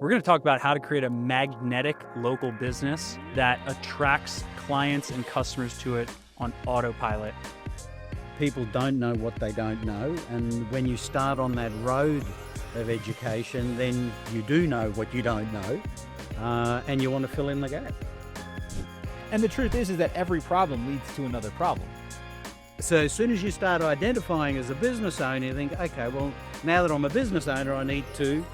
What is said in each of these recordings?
We're going to talk about how to create a magnetic local business that attracts clients and customers to it on autopilot. People don't know what they don't know, and when you start on that road of education, then you do know what you don't know, and you want to fill in the gap. And the truth is that every problem leads to another problem. So as soon as you start identifying as a business owner, you think, okay, well, now that I'm a business owner, I need to...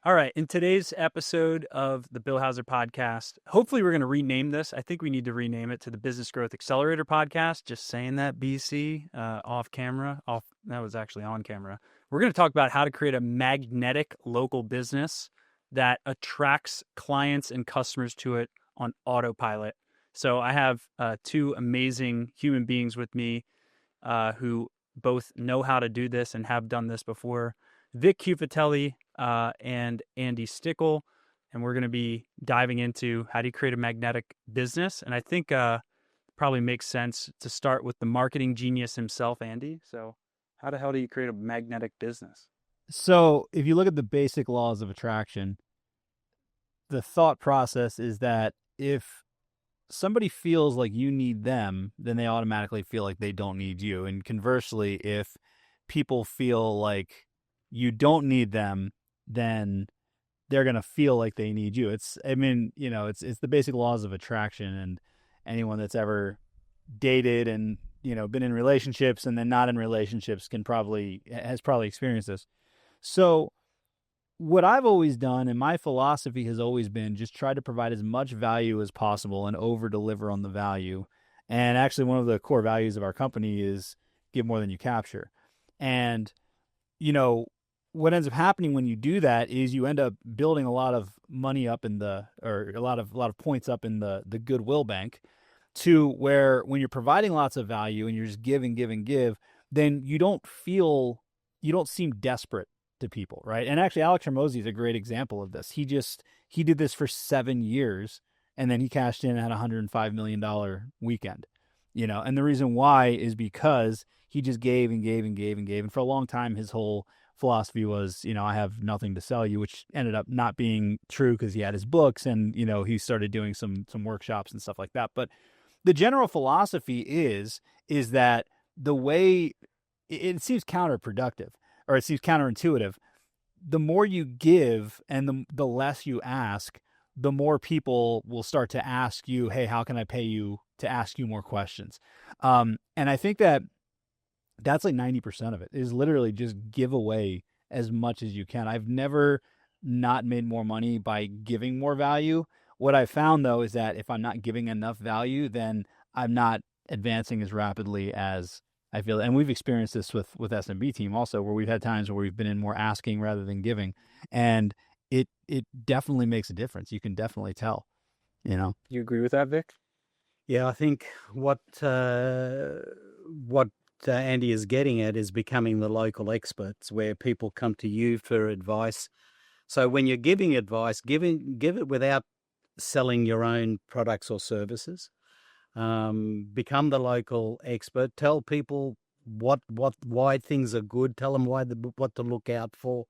All right, in today's episode of the BIll Hauser Podcast, hopefully we're going to rename this. I think we need to rename it to the Business Growth Accelerator Podcast. Just saying that, BC, off camera. That was actually on camera. We're going to talk about how to create a magnetic local business that attracts clients and customers to it on autopilot. So I have two amazing human beings with me who both know how to do this and have done this before. Vic Ciuffetelli and Andy Stickel, and we're going to be diving into how do you create a magnetic business. And I think probably makes sense to start with the marketing genius himself, Andy. So how the hell do you create a magnetic business? So if you look at the basic laws of attraction, the thought process is that if somebody feels like you need them, then they automatically feel like they don't need you. And conversely, if people feel like you don't need them, then they're going to feel like they need you. It's the basic laws of attraction, and anyone that's ever dated and, been in relationships and then not in relationships has probably experienced this. So what I've always done, and my philosophy has always been, just try to provide as much value as possible and over deliver on the value. And actually one of the core values of our company is give more than you capture. And, what ends up happening when you do that is you end up building a lot of money up or a lot of points up in the goodwill bank, to where when you're providing lots of value and you're just give, then you don't seem desperate to people, right? And actually Alex Hormozi is a great example of this. He did this for 7 years, and then he cashed in at $105 million weekend, and the reason why is because he just gave and gave and gave and gave. And for a long time, his whole philosophy was, I have nothing to sell you, which ended up not being true because he had his books and, he started doing some workshops and stuff like that. But the general philosophy is that the way it seems counterproductive, or it seems counterintuitive, the more you give and the less you ask, the more people will start to ask you, hey, how can I pay you to ask you more questions? And I think that's like 90% of it is literally just give away as much as you can. I've never not made more money by giving more value. What I found, though, is that if I'm not giving enough value, then I'm not advancing as rapidly as I feel. And we've experienced this with SMB Team also, where we've had times where we've been in more asking rather than giving. And it definitely makes a difference. You can definitely tell, You agree with that, Vic? Yeah, I think what Andy is getting at is becoming the local experts, where people come to you for advice. So when you're giving advice, give it without selling your own products or services. Become the local expert. Tell people why things are good. Tell them what to look out for.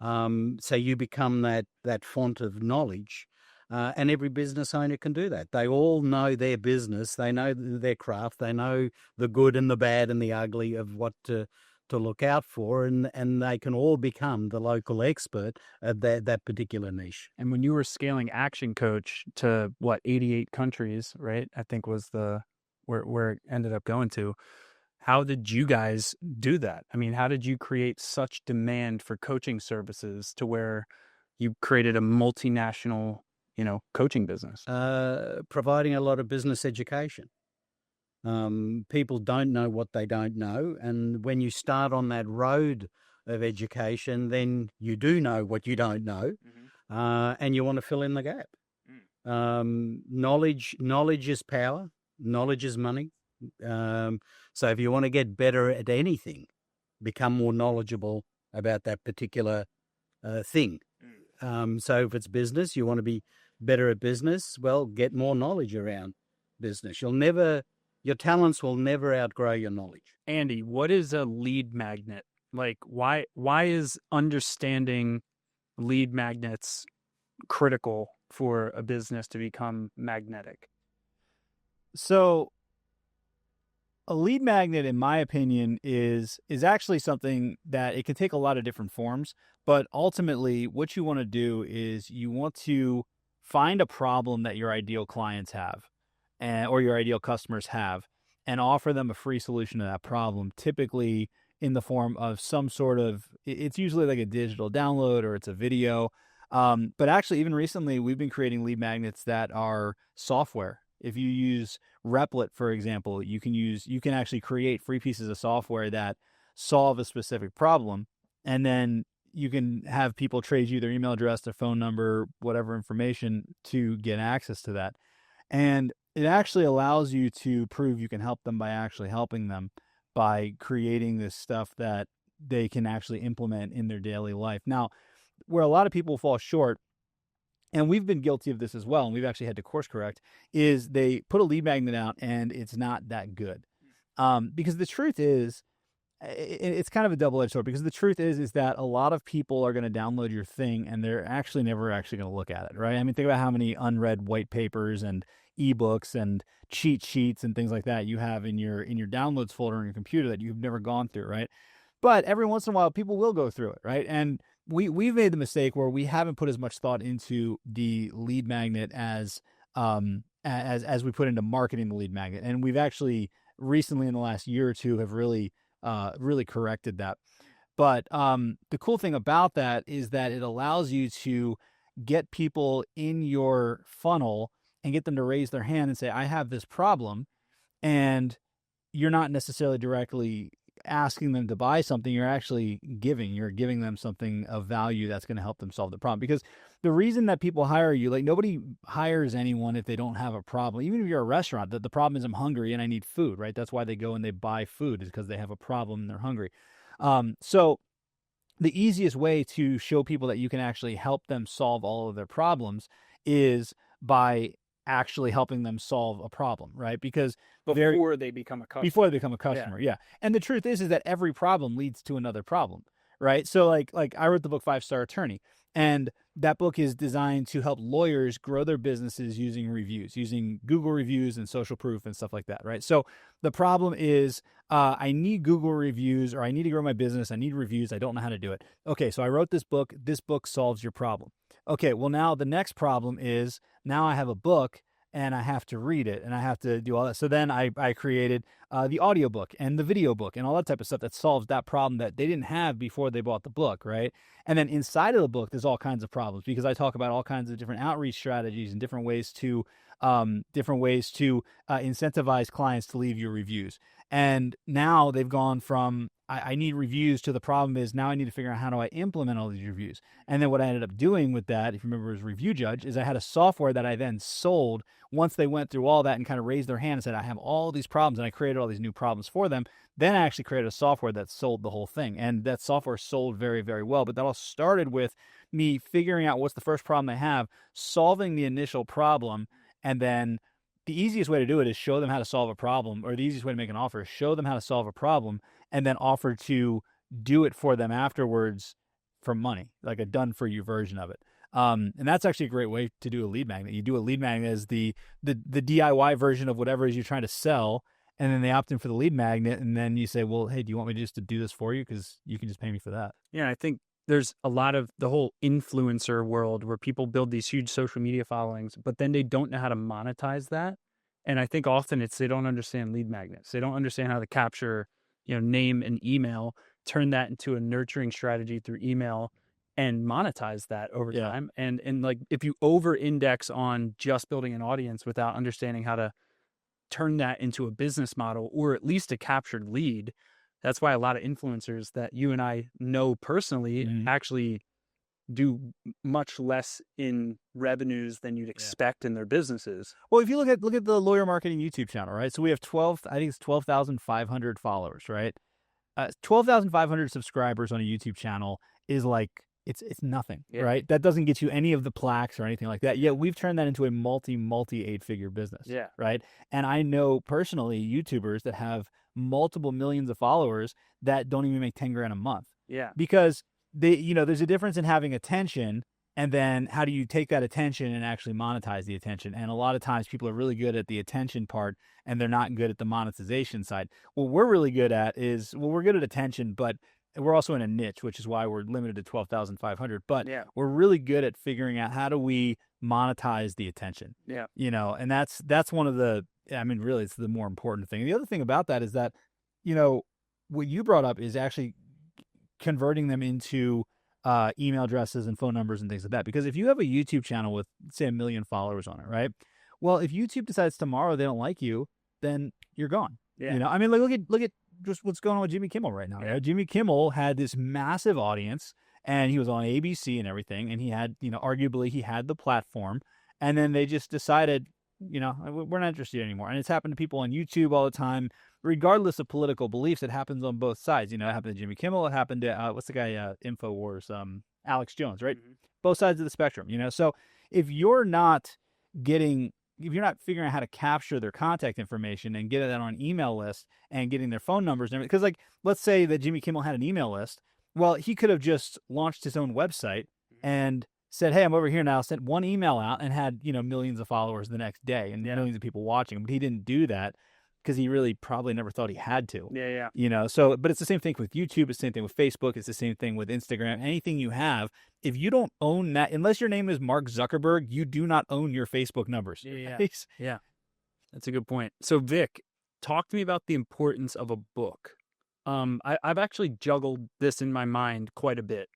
So you become that font of knowledge. And every business owner can do that. They all know their business. They know their craft. They know the good and the bad and the ugly of what to look out for. And they can all become the local expert at that particular niche. And when you were scaling Action Coach to 88 countries, right? I think was where it ended up going to. How did you guys do that? I mean, how did you create such demand for coaching services to where you created a multinational coaching business? Providing a lot of business education. People don't know what they don't know. And when you start on that road of education, then you do know what you don't know. Mm-hmm. And you want to fill in the gap. Knowledge is power. Knowledge is money. So if you want to get better at anything, become more knowledgeable about that particular thing. So if it's business, you want to be better at business, well, get more knowledge around business. Your talents will never outgrow your knowledge. Andy, what is a lead magnet? Like, why is understanding lead magnets critical for a business to become magnetic? So a lead magnet, in my opinion, is actually something that it can take a lot of different forms, but ultimately what you want to do is you want to find a problem that your ideal clients have or your ideal customers have, and offer them a free solution to that problem, typically in the form of some sort of, it's usually like a digital download or it's a video. But actually, even recently, we've been creating lead magnets that are software. If you use Replit, for example, you can actually create free pieces of software that solve a specific problem, and then you can have people trade you their email address, their phone number, whatever information to get access to that. And it actually allows you to prove you can help them by actually helping them by creating this stuff that they can actually implement in their daily life. Now, where a lot of people fall short, and we've been guilty of this as well, and we've actually had to course correct, is they put a lead magnet out and it's not that good. Because the truth is, it's kind of a double-edged sword, because the truth is that a lot of people are going to download your thing and they're actually never actually going to look at it, right? I mean, think about how many unread white papers and ebooks and cheat sheets and things like that you have in your downloads folder on your computer that you've never gone through, right? But every once in a while, people will go through it, right? And we've made the mistake where we haven't put as much thought into the lead magnet as we put into marketing the lead magnet. And we've actually recently, in the last year or two, have really corrected that. But the cool thing about that is that it allows you to get people in your funnel and get them to raise their hand and say, I have this problem. And you're not necessarily directly asking them to buy something. You're actually giving them something of value that's going to help them solve the problem. Because the reason that people hire you, like, nobody hires anyone if they don't have a problem. Even if you're a restaurant, the problem is I'm hungry and I need food, right? That's why they go and they buy food, is because they have a problem and they're hungry. So the easiest way to show people that you can actually help them solve all of their problems is by actually helping them solve a problem, right? Because before they become a customer. Yeah. And the truth is that every problem leads to another problem, right? So like I wrote the book 5-Star Attorney, and that book is designed to help lawyers grow their businesses using reviews, using Google reviews and social proof and stuff like that, right? So the problem is I need Google reviews, or I need to grow my business. I need reviews. I don't know how to do it. Okay, so I wrote this book. This book solves your problem. Okay, well, now the next problem is, now I have a book and I have to read it and I have to do all that. So then I created the audiobook and the video book and all that type of stuff that solves that problem that they didn't have before they bought the book, right? And then inside of the book, there's all kinds of problems, because I talk about all kinds of different outreach strategies and different ways to incentivize clients to leave you reviews. And now they've gone from, I need reviews, to the problem is now I need to figure out how do I implement all these reviews. And then what I ended up doing with that, if you remember, as Review Judge, is I had a software that I then sold once they went through all that and kind of raised their hand and said, I have all these problems, and I created all these new problems for them. Then I actually created a software that sold the whole thing. And that software sold very, very well. But that all started with me figuring out what's the first problem they have, solving the initial problem, and then the easiest way to do it is show them how to solve a problem, or the easiest way to make an offer is show them how to solve a problem and then offer to do it for them afterwards for money, like a done-for-you version of it. And that's actually a great way to do a lead magnet. You do a lead magnet as the DIY version of whatever it is you're trying to sell, and then they opt in for the lead magnet, and then you say, well, hey, do you want me just to do this for you? Because you can just pay me for that. Yeah, I think there's a lot of the whole influencer world where people build these huge social media followings, but then they don't know how to monetize that. And I think often it's they don't understand lead magnets. They don't understand how to capture, name and email, turn that into a nurturing strategy through email, and monetize that over time. And like, if you over-index on just building an audience without understanding how to turn that into a business model, or at least a captured lead, that's why a lot of influencers that you and I know personally actually do much less in revenues than you'd expect in their businesses. Well, if you look at the Lawyer Marketing YouTube channel, right? So we have 12,500 followers, right? 12,500 subscribers on a YouTube channel is like, it's nothing, right? That doesn't get you any of the plaques or anything like that. Yet we've turned that into a multi 8-figure business, right? And I know personally YouTubers that have multiple millions of followers that don't even make 10 grand a month. Yeah. Because there's a difference in having attention, and then how do you take that attention and actually monetize the attention? And a lot of times people are really good at the attention part and they're not good at the monetization side. What we're really good at is, we're good at attention, but we're also in a niche, which is why we're limited to 12,500. But we're really good at figuring out how do we monetize the attention. Yeah. And that's one of the, really it's the more important thing. The other thing about that is that, what you brought up is actually converting them into email addresses and phone numbers and things like that. Because if you have a YouTube channel with, say, 1 million followers on it, right? Well, if YouTube decides tomorrow they don't like you, then you're gone. Yeah. Look at just what's going on with Jimmy Kimmel right now. Yeah. Jimmy Kimmel had this massive audience, and he was on ABC and everything, and he had, arguably he had the platform, and then they just decided, we're not interested anymore. And it's happened to people on YouTube all the time, regardless of political beliefs. It happens on both sides. It happened to Jimmy Kimmel. It happened to, what's the guy, InfoWars, Alex Jones, right? Mm-hmm. Both sides of the spectrum, So if you're not figuring out how to capture their contact information and get it on an email list and getting their phone numbers and everything, because let's say that Jimmy Kimmel had an email list. Well, he could have just launched his own website and said, hey, I'm over here now, sent one email out and had, millions of followers the next day and millions of people watching him. But he didn't do that because he really probably never thought he had to. Yeah. But it's the same thing with YouTube. It's the same thing with Facebook. It's the same thing with Instagram. Anything you have, if you don't own that, unless your name is Mark Zuckerberg, you do not own your Facebook numbers. Yeah. Yeah. That's a good point. So Vic, talk to me about the importance of a book. I've actually juggled this in my mind quite a bit.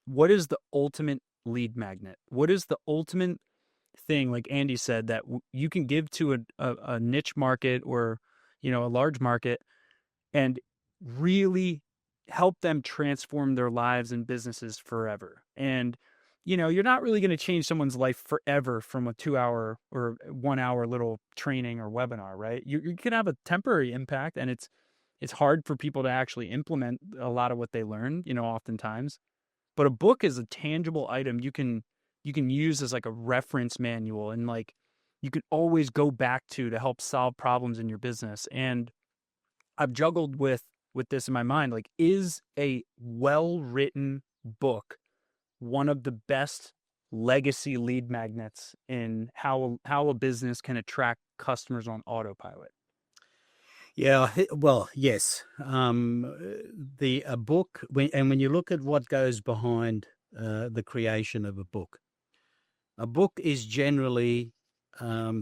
What is the ultimate lead magnet? What is the ultimate thing, like Andy said, that you can give to a niche market or, a large market and really help them transform their lives and businesses forever? And, you're not really going to change someone's life forever from a 2-hour or 1 hour little training or webinar, right? You can have a temporary impact, and it's hard for people to actually implement a lot of what they learn, oftentimes. But a book is a tangible item you can use as like a reference manual, and like you can always go back to help solve problems in your business. And I've juggled with this in my mind, like, is a well-written book one of the best legacy lead magnets in how a business can attract customers on autopilot? Yeah, well, yes. A book, when you look at what goes behind the creation of a book is generally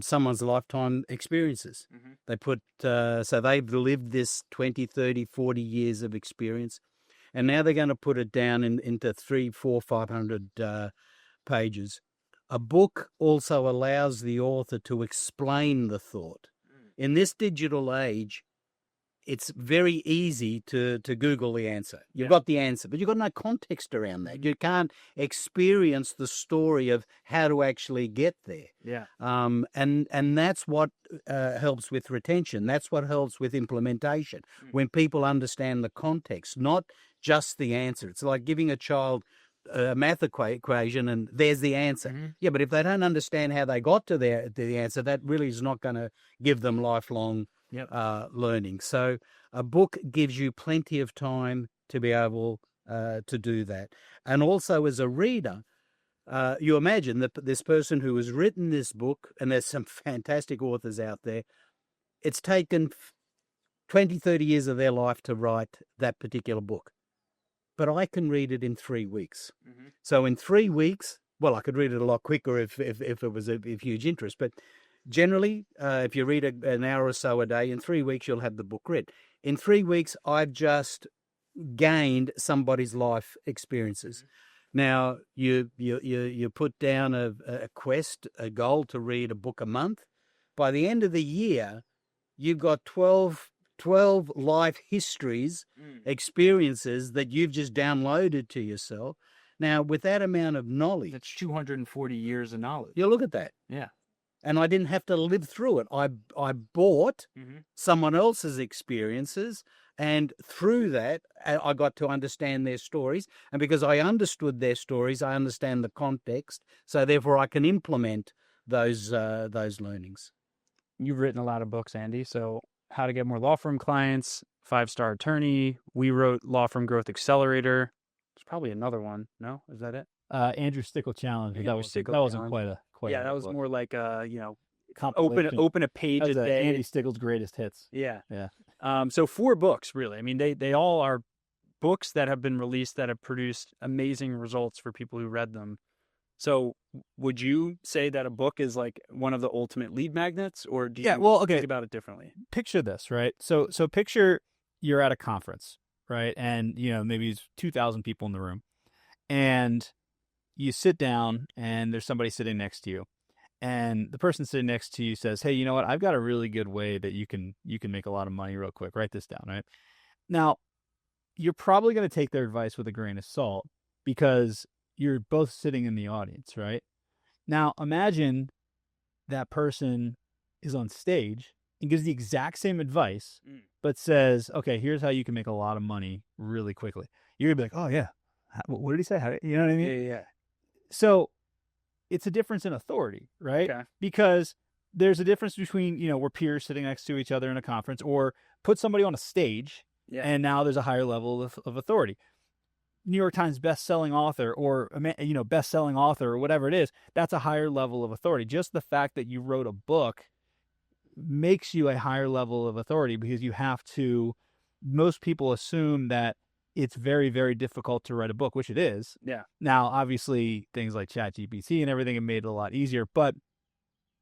someone's lifetime experiences. Mm-hmm. They put, so they've lived this 20, 30, 40 years of experience, and now they're going to put it down into 300, 400, 500 pages. A book also allows the author to explain the thought. In this digital age, it's very easy to Google the answer. You've got the answer, but you've got no context around that. You can't experience the story of how to actually get there. Yeah. And that's what helps with retention. That's what helps with implementation. When people understand the context, not just the answer. It's like giving a child a math equation and there's the answer. Mm-hmm. Yeah, but if they don't understand how they got to the answer, that really is not going to give them lifelong learning. So a book gives you plenty of time to be able to do that. And also as a reader, you imagine that this person who has written this book, and there's some fantastic authors out there, it's taken 20, 30 years of their life to write that particular book. But I can read it in 3 weeks. Mm-hmm. So in 3 weeks, well, I could read it a lot quicker if it was of huge interest. But generally, if you read an hour or so a day, in 3 weeks, you'll have the book read. In 3 weeks, I've just gained somebody's life experiences. Mm-hmm. Now, you put down a quest, a goal to read a book a month. By the end of the year, you've got 12 life histories, experiences that you've just downloaded to yourself. Now, with that amount of knowledge... That's 240 years of knowledge. You look at that. Yeah. And I didn't have to live through it. I bought someone else's experiences, and through that, I got to understand their stories. And because I understood their stories, I understand the context. So therefore, I can implement those learnings. You've written a lot of books, Andy, so How to Get More Law Firm Clients, 5-Star Attorney. We wrote Law Firm Growth Accelerator. There's probably another one. No, is that it? Andrew Stickel Challenge. But that wasn't quite a yeah, that was book. more like Compilation. open a page That was a day. Andy Stickel's greatest hits. Yeah. Yeah. So 4 books, really. I mean, they all are books that have been released that have produced amazing results for people who read them. So would you say that a book is like one of the ultimate lead magnets, or do you think about it differently? Picture this, right? So picture you're at a conference, right? And, maybe it's 2,000 people in the room. And you sit down and there's somebody sitting next to you. And the person sitting next to you says, hey, you know what? I've got a really good way that you can make a lot of money real quick. Write this down, right? Now, you're probably going to take their advice with a grain of salt because you're both sitting in the audience, right? Now, imagine that person is on stage and gives the exact same advice, but says, okay, here's how you can make a lot of money really quickly. You're going to be like, oh, yeah. What did he say? You know what I mean? Yeah. So it's a difference in authority, right? Okay. Because there's a difference between, we're peers sitting next to each other in a conference, or put somebody on a stage, and now there's a higher level of authority. New York Times best-selling author, or best-selling author, or whatever it is, that's a higher level of authority. Just the fact that you wrote a book makes you a higher level of authority, because most people assume that it's very, very difficult to write a book, which it is. Yeah. Now, obviously, things like ChatGPT and everything have made it a lot easier, but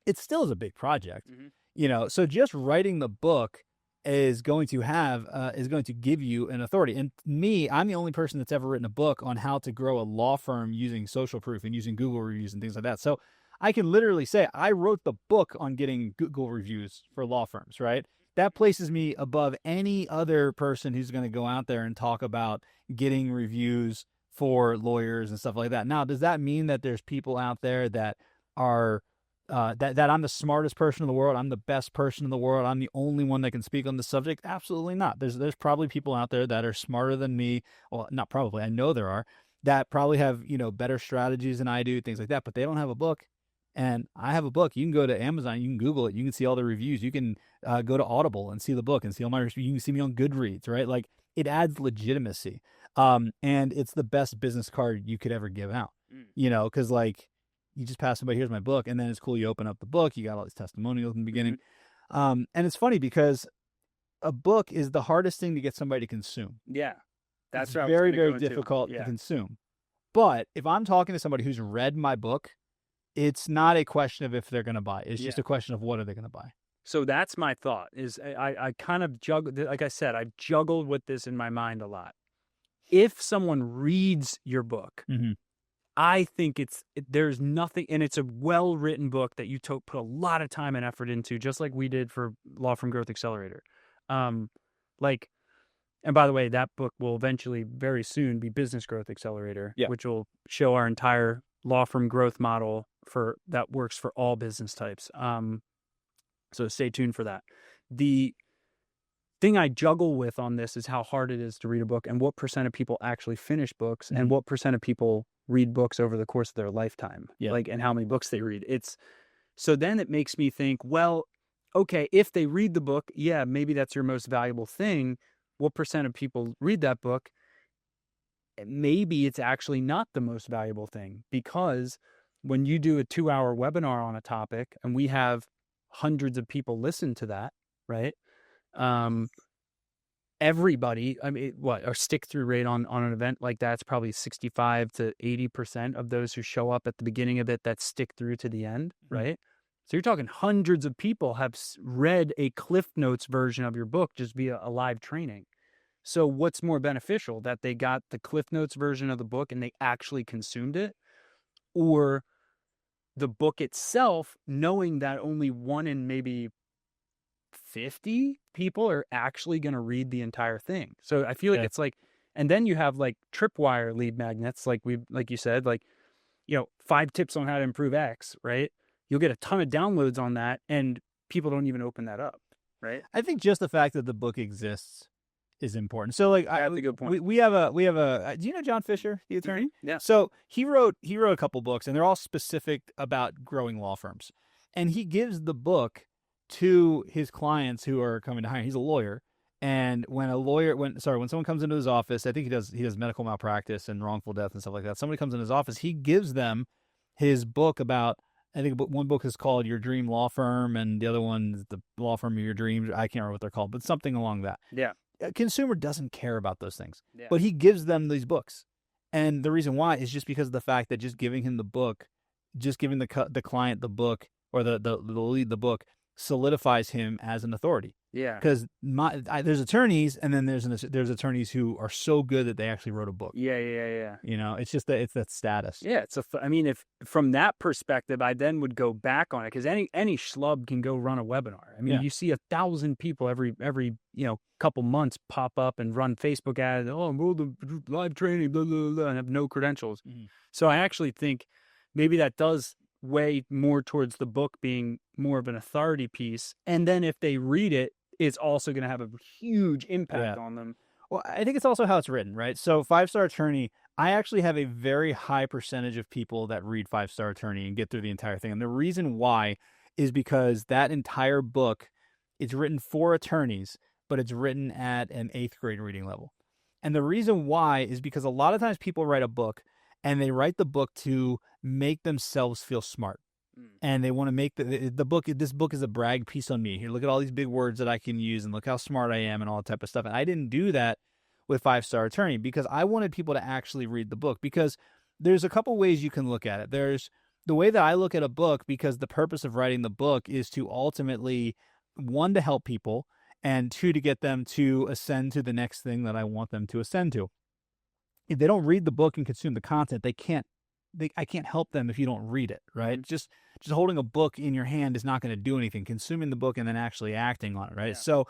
it still is a big project. Mm-hmm. So just writing the book is going to give you an authority. And me, I'm the only person that's ever written a book on how to grow a law firm using social proof and using Google reviews and things like that. So I can literally say I wrote the book on getting Google reviews for law firms, right? That places me above any other person who's going to go out there and talk about getting reviews for lawyers and stuff like that. Now, does that mean that there's people out there that are that I'm the smartest person in the world, I'm the best person in the world, I'm the only one that can speak on the subject? Absolutely not. There's probably people out there that are smarter than me. Well, not probably. I know there are, that probably have better strategies than I do, things like that. But they don't have a book. And I have a book. You can go to Amazon, you can Google it, you can see all the reviews. You can go to Audible and see the book and see all my reviews. You can see me on Goodreads, right? Like, it adds legitimacy. And it's the best business card you could ever give out, because like, you just pass somebody, here's my book, and then it's cool. You open up the book, you got all these testimonials in the beginning. And it's funny because a book is the hardest thing to get somebody to consume. Yeah. That's it's very, very difficult to consume. But if I'm talking to somebody who's read my book, it's not a question of if they're going to buy. It's just a question of what are they going to buy. So that's my thought, is I kind of juggled, like I said, I've juggled with this in my mind a lot. If someone reads your book, I think there's nothing, and it's a well-written book that you put a lot of time and effort into, just like we did for Law Firm Growth Accelerator. And by the way, that book will eventually, very soon, be Business Growth Accelerator, which will show our entire law firm growth model that works for all business types. So stay tuned for that. The thing I juggle with on this is how hard it is to read a book, and what % of people actually finish books, and what % of people read books over the course of their lifetime, and how many books they read. So then it makes me think, well, okay, if they read the book, maybe that's your most valuable thing. What % of people read that book? Maybe it's actually not the most valuable thing, because when you do a 2-hour webinar on a topic and we have hundreds of people listen to that, right? Everybody, our stick-through rate on an event like that's probably 65 to 80% of those who show up at the beginning of it that stick through to the end, right? So you're talking hundreds of people have read a Cliff Notes version of your book just via a live training. So what's more beneficial, that they got the Cliff Notes version of the book and they actually consumed it, or the book itself, knowing that only 1 in maybe 50 people are actually going to read the entire thing? So I feel like it's like, and then you have like tripwire lead magnets, like you said, 5 tips on how to improve X, right? You'll get a ton of downloads on that, and people don't even open that up, right? I think just the fact that the book exists is important. So like, that's a good point. We have a, do you know John Fisher, the attorney? Mm-hmm. Yeah. So he wrote a couple books, and they're all specific about growing law firms. And he gives the book to his clients who are coming to hire. He's a lawyer. And when someone comes into his office, I think he does medical malpractice and wrongful death and stuff like that. Somebody comes in his office, he gives them his book about, I think one book is called Your Dream Law Firm, and the other one is The Law Firm of Your Dreams. I can't remember what they're called, but something along that. Yeah. A consumer doesn't care about those things, Yeah. but he gives them these books. And the reason why is just because of the fact that just giving him the book, just giving the client the book or the lead the book solidifies him as an authority. Yeah. Because there's attorneys, and then there's attorneys who are so good that they actually wrote a book. Yeah. You know, it's just it's that status. Yeah, I mean, if from that perspective, I then would go back on it, because any schlub can go run a webinar. I mean, you see 1,000 people every couple months pop up and run Facebook ads. Oh, I'm the live training, blah blah blah, and have no credentials. Mm-hmm. So I actually think maybe that does weigh more towards the book being more of an authority piece, and then if they read it, it's also going to have a huge impact on them. Well, I think it's also how it's written, right? So 5-Star Attorney, I actually have a very high percentage of people that read 5-Star Attorney and get through the entire thing. And the reason why is because that entire book, it's written for attorneys, but it's written at an 8th grade reading level. And the reason why is because a lot of times people write a book and they write the book to make themselves feel smart. And they want to make the book. This book is a brag piece on me. Here, look at all these big words that I can use, and look how smart I am, and all that type of stuff. And I didn't do that with 5-Star Attorney because I wanted people to actually read the book. Because there's a couple ways you can look at it. There's the way that I look at a book, because the purpose of writing the book is to ultimately, 1, to help people, and 2, to get them to ascend to the next thing that I want them to ascend to. If they don't read the book and consume the content, I can't help them if you don't read it, right? Just holding a book in your hand is not going to do anything. Consuming the book and then actually acting on it, right? Yeah. So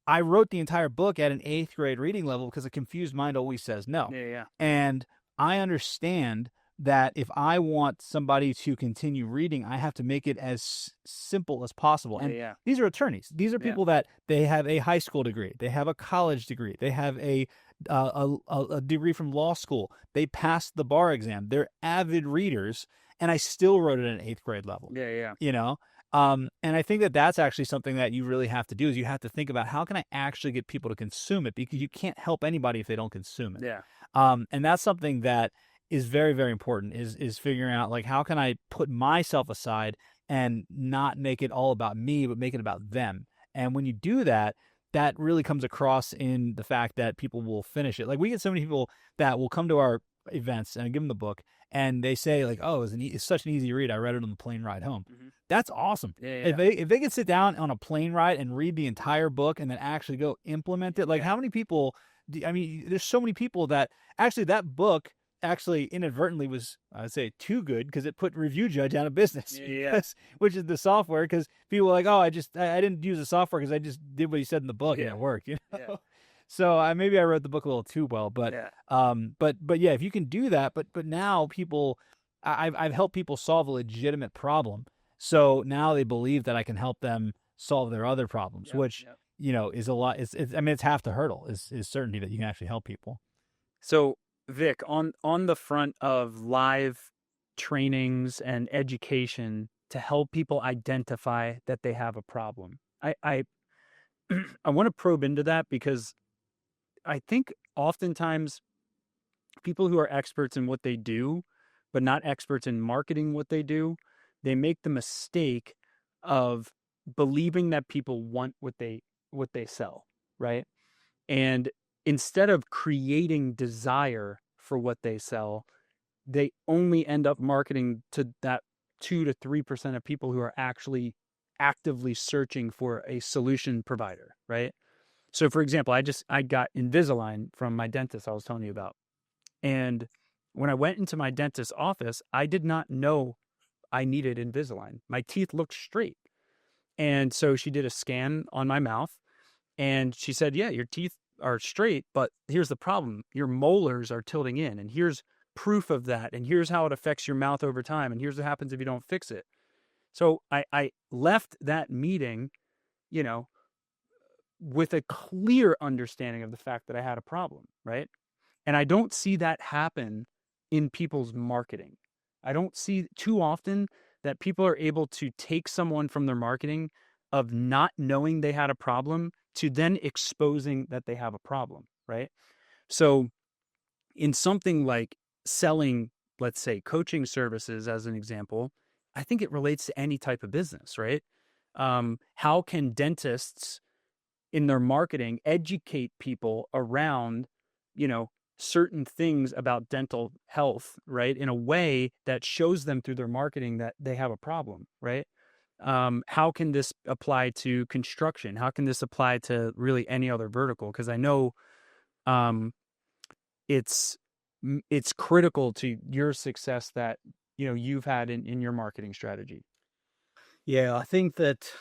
I wrote the entire book at an 8th grade reading level because a confused mind always says no. Yeah. And I understand that if I want somebody to continue reading, I have to make it as simple as possible. And these are attorneys. These are people that they have a high school degree. They have a college degree. They have a degree from law school. They passed the bar exam. They're avid readers, and I still wrote it at an 8th grade level. Yeah. You know? And I think that that's actually something that you really have to do, is you have to think about, how can I actually get people to consume it? Because you can't help anybody if they don't consume it. Yeah. And that's something that is very, very important, is figuring out, like, how can I put myself aside and not make it all about me, but make it about them. And when you do that, that really comes across in the fact that people will finish it. Like, we get so many people that will come to our events and I give them the book and they say, like, oh, it's such an easy read. I read it on the plane ride home. Mm-hmm. That's awesome. Yeah. If they could sit down on a plane ride and read the entire book and then actually go implement it, like, how many people, there's so many people that actually, that book actually inadvertently was, I'd say, too good, because it put Review Judge out of business. Yeah. Which is the software, because people were like, oh, I didn't use the software because I just did what he said in the book and it worked. You know? Yeah. So maybe I wrote the book a little too well, but yeah, if you can do that, but now people, I've helped people solve a legitimate problem, so now they believe that I can help them solve their other problems, which is a lot. It's half the hurdle is certainty that you can actually help people. So, Vic, on the front of live trainings and education to help people identify that they have a problem, I want to probe into that, because I think oftentimes people who are experts in what they do, but not experts in marketing what they do, they make the mistake of believing that people want what they sell, right? And instead of creating desire for what they sell, they only end up marketing to that 2 to 3% of people who are actually actively searching for a solution provider, right? So, for example, I got Invisalign from my dentist I was telling you about. And when I went into my dentist's office, I did not know I needed Invisalign. My teeth looked straight. And so she did a scan on my mouth, and she said, yeah, your teeth are straight, but here's the problem. Your molars are tilting in, and here's proof of that, and here's how it affects your mouth over time, and here's what happens if you don't fix it. So I left that meeting, with a clear understanding of the fact that I had a problem, right? And I don't see that happen in people's marketing. I don't see too often that people are able to take someone from their marketing, of not knowing they had a problem to then exposing that they have a problem, right? So in something like selling, let's say, coaching services as an example, I think it relates to any type of business, right? How can dentists in their marketing educate people around, certain things about dental health, right? In a way that shows them through their marketing that they have a problem, right? How can this apply to construction? How can this apply to really any other vertical? Because I know it's critical to your success that you've had in your marketing strategy. Yeah, I think that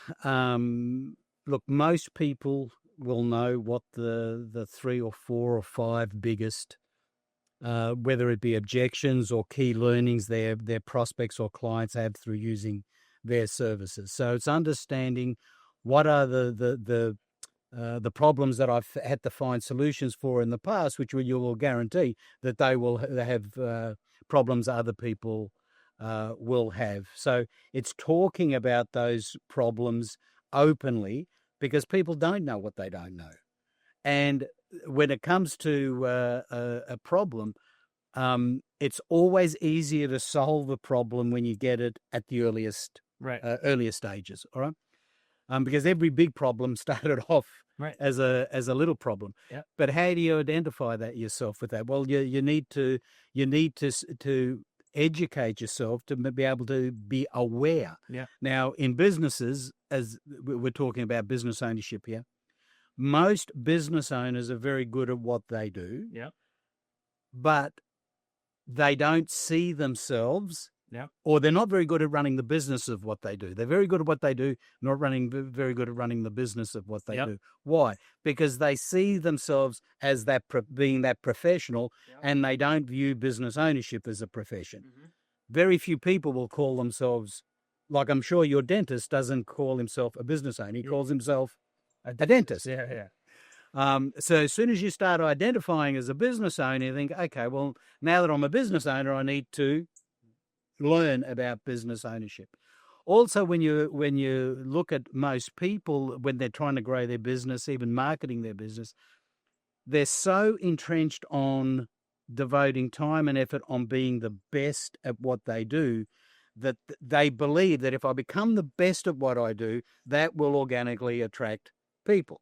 look, most people will know what the 3 or 4 or 5 biggest, whether it be objections or key learnings their prospects or clients have through using their services. So it's understanding what are the problems that I've had to find solutions for in the past, which you will guarantee that they will have problems other people will have. So it's talking about those problems openly, because people don't know what they don't know. And when it comes to a problem, it's always easier to solve a problem when you get it at the earliest stages. All right. Because every big problem started off as a little problem. Yeah. But how do you identify that yourself with that? Well, you need to educate yourself to be able to be aware. Yeah. Now, in businesses, as we're talking about business ownership here, most business owners are very good at what they do. Yeah. But they don't see themselves. Yeah. Or they're not very good at running the business of what they do. They're very good at what they do, not very good at running the business of what they do. Why? Because they see themselves as being that professional, and they don't view business ownership as a profession. Mm-hmm. Very few people will call themselves, like I'm sure your dentist doesn't call himself a business owner. He calls himself a dentist. Yeah. So as soon as you start identifying as a business owner, you think, okay, well, now that I'm a business owner, I need to learn about business ownership. Also, when you look at most people, when they're trying to grow their business, even marketing their business, they're so entrenched on devoting time and effort on being the best at what they do, that they believe that if I become the best at what I do, that will organically attract people.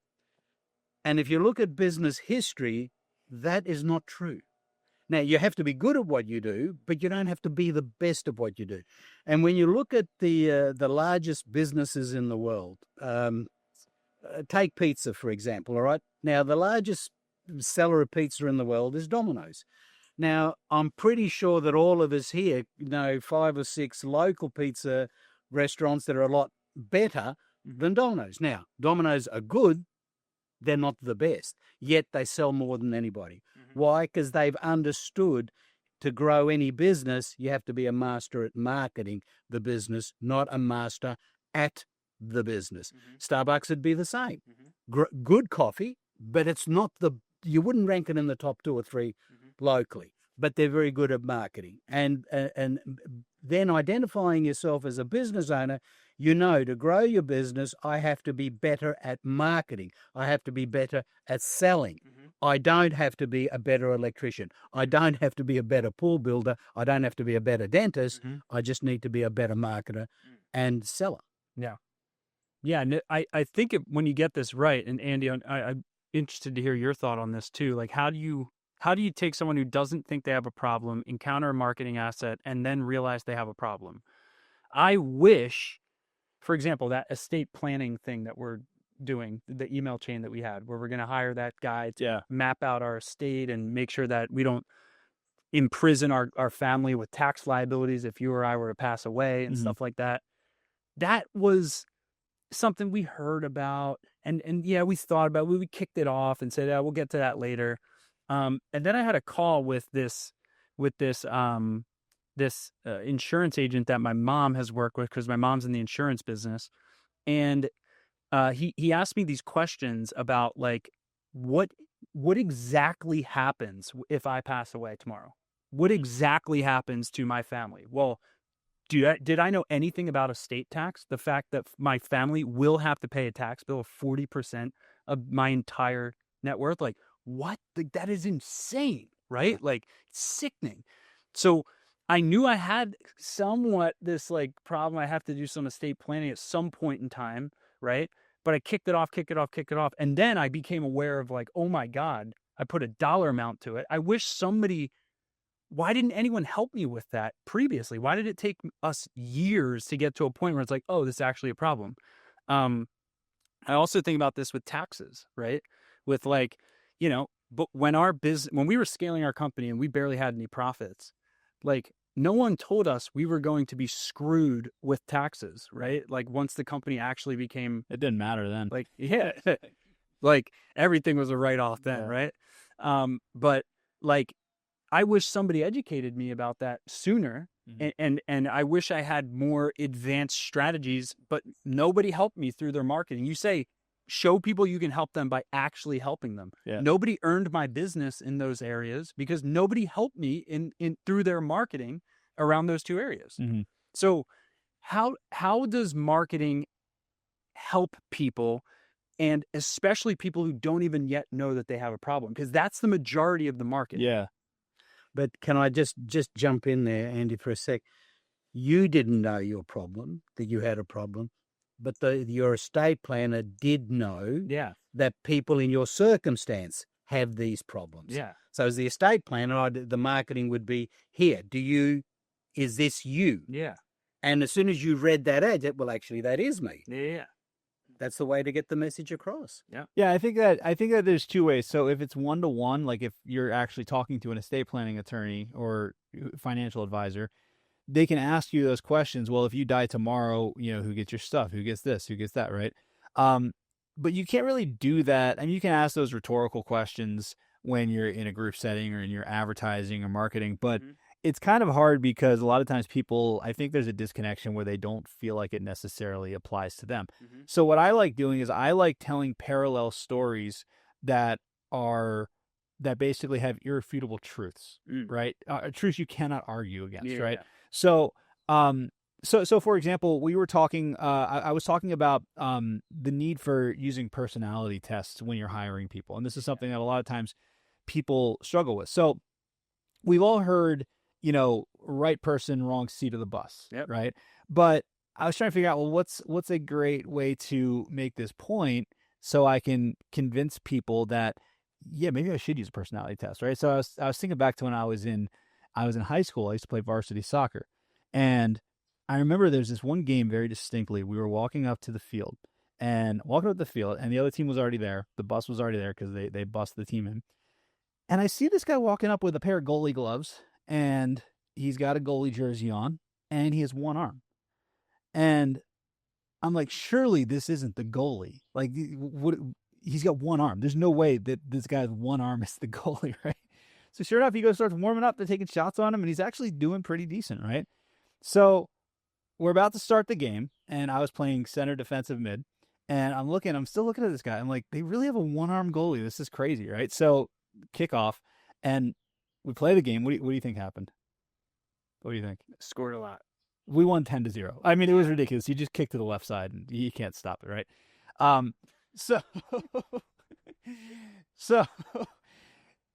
And if you look at business history, that is not true. Now, you have to be good at what you do, but you don't have to be the best of what you do. And when you look at the largest businesses in the world, take pizza, for example, all right? Now, the largest seller of pizza in the world is Domino's. Now, I'm pretty sure that all of us here know 5 or 6 local pizza restaurants that are a lot better than Domino's. Now, Domino's are good. They're not the best, yet they sell more than anybody. Mm-hmm. Why? Because they've understood to grow any business, you have to be a master at marketing the business, not a master at the business. Mm-hmm. Starbucks would be the same. Mm-hmm. Good coffee, but it's not you wouldn't rank it in the top 2 or 3 locally, but they're very good at marketing. And then identifying yourself as a business owner, to grow your business, I have to be better at marketing. I have to be better at selling. Mm-hmm. I don't have to be a better electrician. I don't have to be a better pool builder. I don't have to be a better dentist. Mm-hmm. I just need to be a better marketer and seller. Yeah. Yeah. And I think when you get this right, and Andy, I'm interested to hear your thought on this too. Like, how do you take someone who doesn't think they have a problem, encounter a marketing asset, and then realize they have a problem? I wish, for example, that estate planning thing that we're doing, the email chain that we had, where we're going to hire that guy to map out our estate and make sure that we don't imprison our family with tax liabilities if you or I were to pass away and stuff like that. That was something we heard about, and we thought about it. We kicked it off and said, we'll get to that later. And then I had a call with this insurance agent that my mom has worked with, because my mom's in the insurance business. And he asked me these questions about, like, what exactly happens if I pass away tomorrow? What exactly happens to my family? Well, did I know anything about estate tax? The fact that my family will have to pay a tax bill of 40% of my entire net worth? Like, what? Like, that is insane, right? Like, sickening. So I knew I had somewhat this like problem. I have to do some estate planning at some point in time, right? But I kicked it off. And then I became aware of like, oh my God, I put a dollar amount to it. I wish why didn't anyone help me with that previously? Why did it take us years to get to a point where it's like, oh, this is actually a problem? I also think about this with taxes, right? With like, but when we were scaling our company and we barely had any profits, like no one told us we were going to be screwed with taxes, right? Like once the company actually became, It didn't matter then. like, yeah, like everything was a write-off then, right? But like, I wish somebody educated me about that sooner. And I wish I had more advanced strategies, but nobody helped me through their marketing. You say, show people you can help them by actually helping them. Yeah. Nobody earned my business in those areas because nobody helped me in through their marketing around those two areas. So how does marketing help people, and especially people who don't even yet know that they have a problem? Because that's the majority of the market. Yeah. But can I just jump in there, Andy, for a sec? You didn't know your problem, that you had a problem, but your estate planner did know that people in your circumstance have these problems. Yeah. So as the estate planner, the marketing would be, here, is this you? Yeah. And as soon as you read that ad, well, actually, that is me. Yeah. That's the way to get the message across. Yeah, I think that there's two ways. So if it's one-to-one, like if you're actually talking to an estate planning attorney or financial advisor, they can ask you those questions. Well, if you die tomorrow, who gets your stuff? Who gets this? Who gets that? Right? But you can't really do that. I mean, you can ask those rhetorical questions when you're in a group setting or in your advertising or marketing, but it's kind of hard because a lot of times I think there's a disconnection where they don't feel like it necessarily applies to them. So what I like doing is I like telling parallel stories that basically have irrefutable truths, right? Truths you cannot argue against, right? So, so for example, we were talking, I was talking about the need for using personality tests when you're hiring people. And this is something that a lot of times people struggle with. So we've all heard, right person, wrong seat of the bus, right? But I was trying to figure out, well, what's a great way to make this point so I can convince people that, maybe I should use a personality test, right? So I was thinking back to when I was in high school. I used to play varsity soccer, and I remember there's this one game very distinctly. We were walking up to the field, and the other team was already there. The bus was already there because they bussed the team in. And I see this guy walking up with a pair of goalie gloves, and he's got a goalie jersey on, and he has one arm. And I'm like, surely this isn't the goalie. Like, he's got one arm. There's no way that this guy's one arm is the goalie, right? So sure enough, he starts warming up. They're taking shots on him, and he's actually doing pretty decent, right? So we're about to start the game, and I was playing center defensive mid, and I'm still looking at this guy. I'm like, they really have a one-arm goalie. This is crazy, right? So kickoff, and we play the game. What do you think happened? What do you think? Scored a lot. We won 10-0. I mean, it was ridiculous. You just kicked to the left side, and you can't stop it, right? So a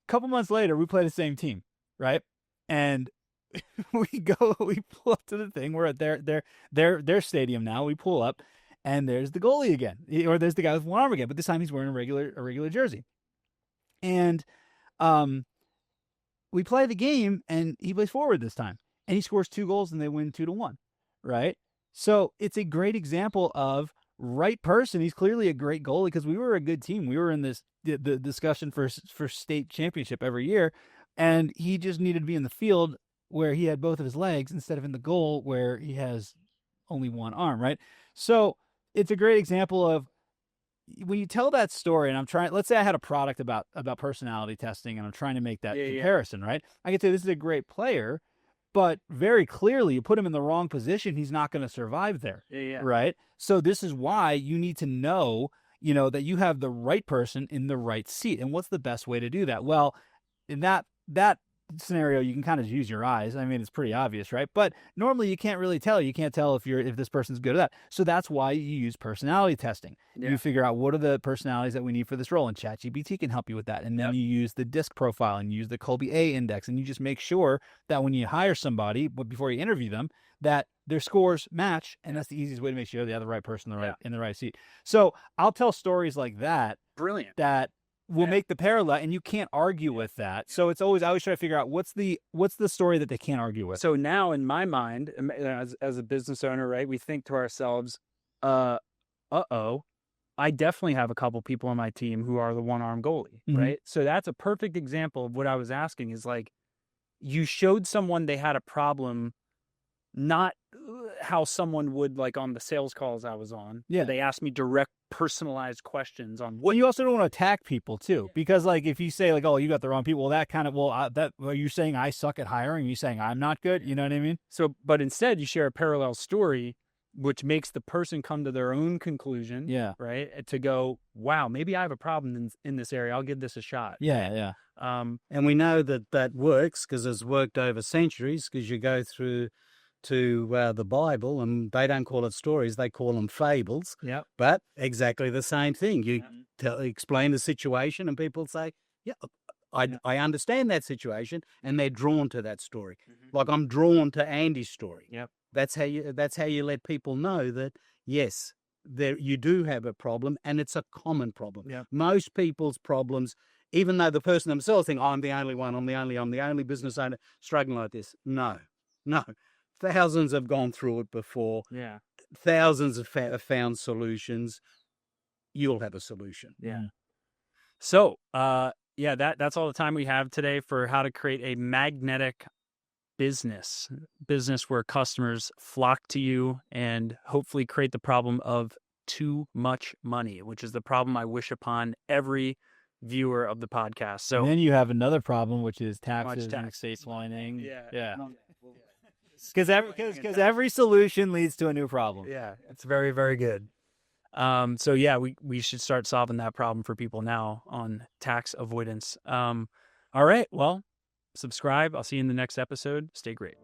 couple months later, we play the same team, right? And we pull up to the thing. We're at their stadium now. We pull up, and there's the goalie again, or there's the guy with one arm again, but this time he's wearing a regular jersey. And we play the game, and he plays forward this time, and he scores 2 goals, and they win 2-1, right? So it's a great example of right person. He's clearly a great goalie because we were a good team. We were in the discussion for state championship every year, and he just needed to be in the field where he had both of his legs instead of in the goal where he has only one arm, right? So it's a great example of when you tell that story, and let's say I had a product about personality testing, and I'm trying to make that comparison, right? I can say this is a great player, but very clearly you put him in the wrong position, he's not going to survive there, right? So this is why you need to know, that you have the right person in the right seat. And what's the best way to do that? Well, in that scenario, you can kind of use your eyes. I mean, it's pretty obvious, right? But normally you can't really tell. You can't tell if this person's good at that. So that's why you use personality testing. Yeah. You figure out what are the personalities that we need for this role, and ChatGPT can help you with that. And then you use the DISC profile and use the Colby A index, and you just make sure that when you hire somebody, but before you interview them, that their scores match, and that's the easiest way to make sure they have the right person in the right seat. So I'll tell stories like that. Brilliant. That will make the parallel, and you can't argue with that. So I always try to figure out what's the story that they can't argue with. So now in my mind, as a business owner, right, we think to ourselves, I definitely have a couple people on my team who are the one-arm goalie, right? So that's a perfect example of what I was asking is like, you showed someone they had a problem, not how someone would like on the sales calls I was on. Yeah. They asked me direct personalized questions on what. Well, you also don't want to attack people too, because like if you say like, oh, you got the wrong people, well, that kind of, are you saying I suck at hiring? Are you saying I'm not good? You know what I mean? So, but instead you share a parallel story, which makes the person come to their own conclusion. Yeah. Right. To go, wow, maybe I have a problem in this area. I'll give this a shot. Yeah. And we know that works because it's worked over centuries, because you go through to the Bible, and they don't call it stories, they call them fables. Yeah. But exactly the same thing. You explain the situation, and people say, yeah, I understand that situation, and they're drawn to that story. Like I'm drawn to Andy's story. Yep. That's how you let people know that, yes, you do have a problem, and it's a common problem. Yep. Most people's problems, even though the person themselves think, I'm the only one, I'm the only business owner struggling like this. No. Thousands have gone through it before. Yeah. Thousands have found solutions. You'll have a solution. Yeah. So, that's all the time we have today for how to create a magnetic business where customers flock to you and hopefully create the problem of too much money, which is the problem I wish upon every viewer of the podcast. So and then you have another problem, which is taxes and estate planning. Yeah. Because every solution leads to a new problem. Yeah, it's very, very good. So we should start solving that problem for people now on tax avoidance. All right, well, subscribe. I'll see you in the next episode. Stay great.